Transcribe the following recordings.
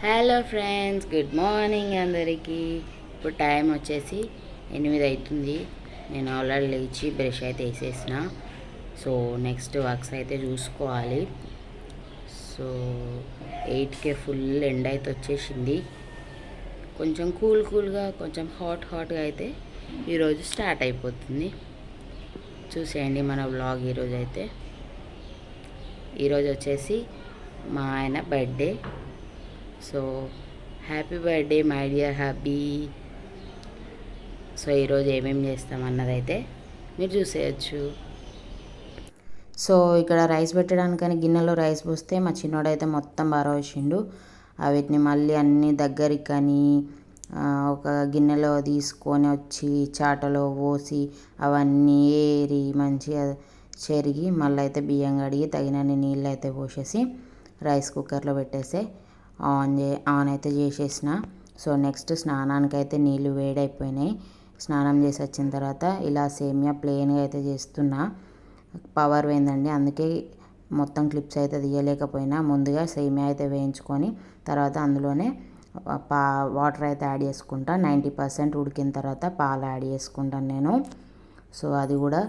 Hello friends, good morning అందరికీ. ఇప్పుడు time వచ్చేసి 8 అవుతుంది. నేను ఆల్రెడీ లేచి బ్రష్ అయితే వేసేసిన. సో నెక్స్ట్ వర్క్స్ అయితే చూసుకోవాలి. సో 8కే ఫుల్ ఎండ్ అయితే వచ్చేసింది. కొంచెం కూల్గా కొంచెం హాట్గా అయితే ఈరోజు స్టార్ట్ అయిపోతుంది. చూసేయండి మన వ్లాగ్. ఈరోజు వచ్చేసి మా ఆయన birthday. So happy birthday my dear happy. So ఈరోజు ఏమేమి చేస్తామన్నదైతే మీరు చూసేయచ్చు. సో ఇక్కడ రైస్ పెట్టడానికని గిన్నెలో రైస్ పోస్తే మా చిన్నోడైతే మొత్తం బారవేసిండు. వీటిని మళ్ళీ అన్నీ దగ్గరికి కానీ ఒక గిన్నెలో తీసుకొని వచ్చి చాటలో పోసి అవన్నీ ఏరి మంచిగా చెరిగి మళ్ళీ అయితే బియ్యం కడిగి తగినన్ని నీళ్ళు అయితే పోసేసి రైస్ కుక్కర్లో పెట్టేసి ఆన్ అయితే చేసేసిన. సో నెక్స్ట్ స్నానానికి అయితే నీళ్ళు వేడైపోయినాయి. స్నానం చేసి వచ్చిన తర్వాత ఇలా సేమియా ప్లెయిన్గా అయితే చేస్తున్నా. పవర్ పోయిందండి, అందుకే మొత్తం క్లిప్స్ అయితే తీయలేకపోయినా. ముందుగా సేమియా అయితే వేయించుకొని తర్వాత అందులోనే వాటర్ అయితే యాడ్ చేసుకుంటా. 90% ఉడికిన తర్వాత పాలు యాడ్ చేసుకుంటాను నేను. సో అది కూడా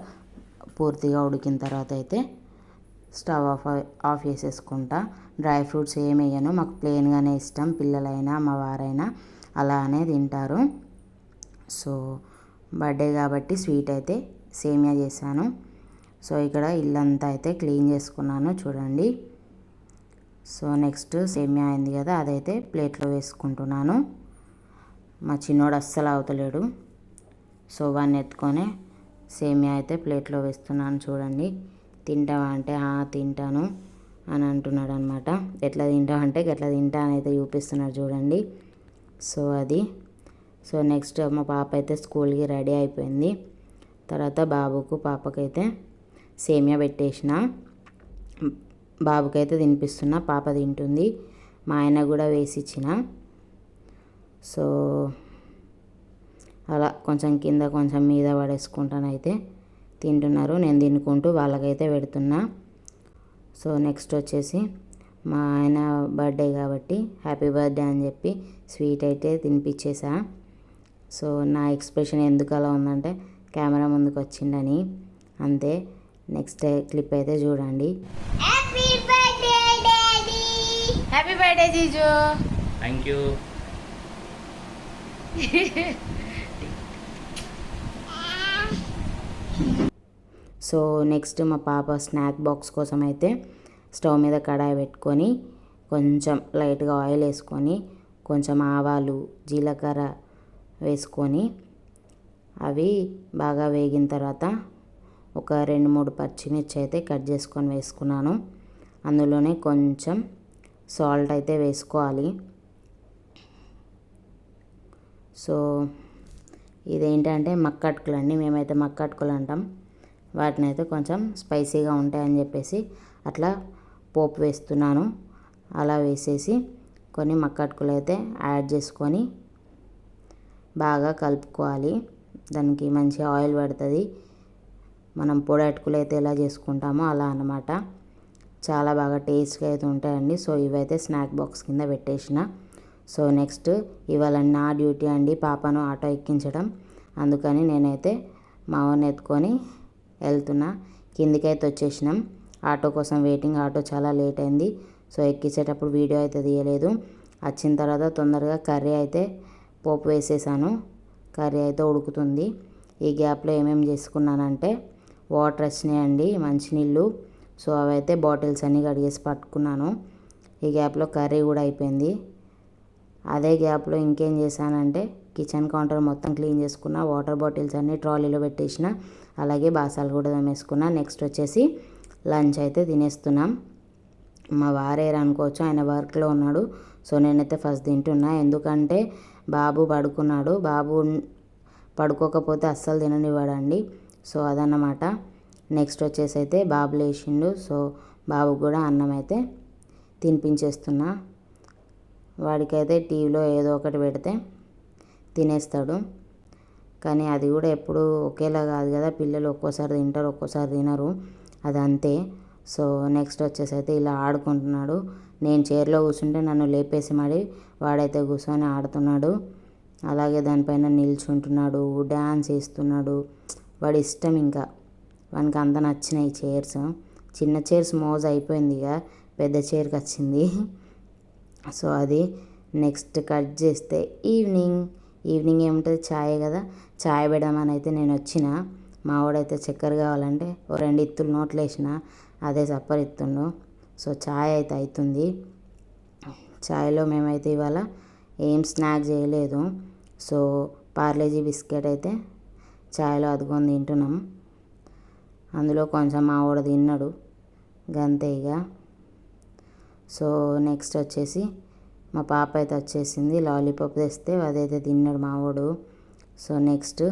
పూర్తిగా ఉడికిన తర్వాత అయితే స్టవ్ ఆఫ్ చేసేసుకుంటా. డ్రై ఫ్రూట్స్ ఏమి వేయను, మాకు ప్లెయిన్గానే ఇష్టం. పిల్లలైనా మా వారైనా అలానే తింటారు. సో బర్త్డే కాబట్టి స్వీట్ అయితే సేమియా చేశాను. సో ఇక్కడ ఇల్లంతా అయితే క్లీన్ చేసుకున్నాను చూడండి. సో నెక్స్ట్ సేమియా అయింది కదా, అదైతే ప్లేట్లో వేసుకుంటున్నాను. మా చిన్నోడు అస్సలు అవుతలేడు. సో వాడిని ఎత్తుకొని సేమియా అయితే ప్లేట్లో వేస్తున్నాను చూడండి. తింటావా అంటే తింటాను అని అంటున్నాడు అనమాట. ఎట్లా తింటావు అంటే ఎట్లా తింటా అని అయితే చూపిస్తున్నాడు చూడండి. సో అది. సో నెక్స్ట్ మా పాప అయితే స్కూల్కి రెడీ అయిపోయింది. తర్వాత పాపకైతే సేమియా పెట్టేసిన. బాబుకైతే తినిపిస్తున్నా, పాప తింటుంది. మా ఆయన కూడా వేసి ఇచ్చిన. సో అలా కొంచెం కింద కొంచెం మీద పడేసుకుంటానైతే తింటున్నారు. నేను తినుకుంటూ వాళ్ళకైతే పెడుతున్నా. సో నెక్స్ట్ వచ్చేసి మా ఆయన బర్త్డే కాబట్టి హ్యాపీ బర్త్డే అని చెప్పి స్వీట్ అయితే తినిపించేసా. సో నా ఎక్స్ప్రెషన్ ఎందుకు అలా ఉందంటే కెమెరా ముందుకు వచ్చిండని అంతే. నెక్స్ట్ క్లిప్ అయితే చూడండి. Happy birthday daddy. Happy birthday జీజు. Thank you. సో నెక్స్ట్ మా పాప స్నాక్ బాక్స్ కోసం అయితే స్టవ్ మీద కడాయి పెట్టుకొని కొంచెం లైట్గా ఆయిల్ వేసుకొని కొంచెం ఆవాలు జీలకర్ర వేసుకొని అవి బాగా వేగిన తర్వాత ఒక 2-3 పచ్చిమిర్చి అయితే కట్ చేసుకొని వేసుకున్నాను. అందులోనే కొంచెం సాల్ట్ అయితే వేసుకోవాలి. సో ఇదేంటంటే మక్కట్టుకులు అండి, మేమైతే మక్కట్టుకులు అంటాం. వాటిని అయితే కొంచెం స్పైసీగా ఉంటాయని చెప్పేసి అట్లా పోపు వేస్తున్నాను. అలా వేసేసి కొన్ని మక్కట్టుకులు అయితే యాడ్ చేసుకొని బాగా కలుపుకోవాలి. దానికి మంచి ఆయిల్ పడుతుంది. మనం పొడి అటుకులు అయితే ఎలా చేసుకుంటామో అలా అన్నమాట. చాలా బాగా టేస్ట్గా అయితే ఉంటాయండి. సో ఇవైతే స్నాక్ బాక్స్ కింద పెట్టేసిన. సో నెక్స్ట్ ఇవాళ నా డ్యూటీ అండి పాపను ఆటో ఎక్కించడం. అందుకని నేనైతే మా వాడిని ఎత్తుకొని వెళ్తున్నా. కిందికైతే వచ్చేసినాం. ఆటో కోసం వెయిటింగ్. ఆటో చాలా లేట్ అయింది. సో ఎక్కించేటప్పుడు వీడియో అయితే తీయలేదు. వచ్చిన తర్వాత తొందరగా కర్రీ అయితే పోపు వేసేసాను. కర్రీ అయితే ఉడుకుతుంది. ఈ గ్యాప్లో ఏమేమి చేసుకున్నానంటే వాటర్ వచ్చినాయండి, మంచినీళ్ళు. సో అవైతే బాటిల్స్ అన్నీ కడిగేసి పట్టుకున్నాను. ఈ గ్యాప్లో కర్రీ కూడా అయిపోయింది. అదే గ్యాప్లో ఇంకేం చేశానంటే కిచెన్ కౌంటర్ మొత్తం క్లీన్ చేసుకున్న, వాటర్ బాటిల్స్ అన్నీ ట్రాలీలో పెట్టేసిన, అలాగే బాసాలు కూడా తోమేసుకున్నా. నెక్స్ట్ వచ్చేసి లంచ్ అయితే తినేస్తున్నాం. మా వారేరు అనుకోవచ్చు, ఆయన వర్క్లో ఉన్నాడు. సో నేనైతే ఫస్ట్ తింటున్నా, ఎందుకంటే బాబు పడుకున్నాడు. బాబు పడుకోకపోతే అస్సలు తిననివ్వడండి. సో అదన్నమాట. నెక్స్ట్ వచ్చేసి అయితే బాబు లేచిండు. సో బాబుకు కూడా అన్నం అయితే తినిపించేస్తున్నా. వాడికైతే టీవీలో ఏదో ఒకటి పెడితే తినేస్తాడు. కానీ అది కూడా ఎప్పుడు ఒకేలా కాదు కదా, పిల్లలు ఒక్కోసారి తింటారు ఒక్కోసారి తినరు, అది అంతే. సో నెక్స్ట్ వచ్చేసి అయితే ఇలా ఆడుకుంటున్నాడు. నేను చైర్లో కూర్చుంటే నన్ను లేపేసి మరి వాడైతే కూర్చొని ఆడుతున్నాడు. అలాగే దానిపైన నిల్చుంటున్నాడు, డ్యాన్స్ వేస్తున్నాడు. వాడి ఇష్టం ఇంకా. వానికి అంత నచ్చినాయి చైర్స్. చిన్న చైర్స్ మోజ్ అయిపోయింది, ఇక పెద్ద చైర్కి వచ్చింది. సో అది నెక్స్ట్ కట్ చేస్తే ఈవినింగ్ ఏముంటుంది, ఛాయ్ కదా. ఛాయ్ పెడదామని అయితే నేను వచ్చిన. మావాడైతే చక్కెర కావాలంటే ఓ 2 ఇత్తులు నోట్లు వేసిన, అదే సప్పరిత్తుండు. సో ఛాయ్ అయితే అవుతుంది. ఛాయ్లో మేమైతే ఇవాళ ఏం స్నాక్ చేయలేదు. సో పార్లేజీ బిస్కెట్ అయితే ఛాయ్లో అదుకొని తింటున్నాం. అందులో కొంచెం మావాడు తిన్నాడు, గంతే ఇక. సో నెక్స్ట్ వచ్చేసి మా పాప అయితే వచ్చేసింది, లాలీపాప్ తెస్తే అదైతే తిన్నాడు మావాడు. సో నెక్స్ట్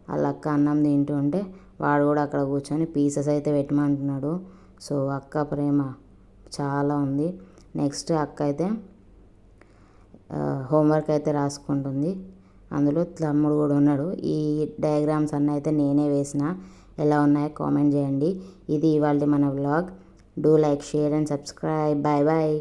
వాళ్ళ అక్క అన్నం తింటూ ఉంటే వాడు కూడా అక్కడ కూర్చొని పీసెస్ అయితే పెట్టమంటున్నాడు. సో అక్క ప్రేమ చాలా ఉంది. నెక్స్ట్ అక్క అయితే హోంవర్క్ అయితే రాసుకుంటుంది. అందులో తమ్ముడు కూడా ఉన్నాడు. ఈ డయాగ్రామ్స్ అన్నీ అయితే నేనే వేసిన. ఎలా ఉన్నాయో కామెంట్ చేయండి. ఇది ఇవాళ మన vlog. Do like, share and subscribe. Bye bye.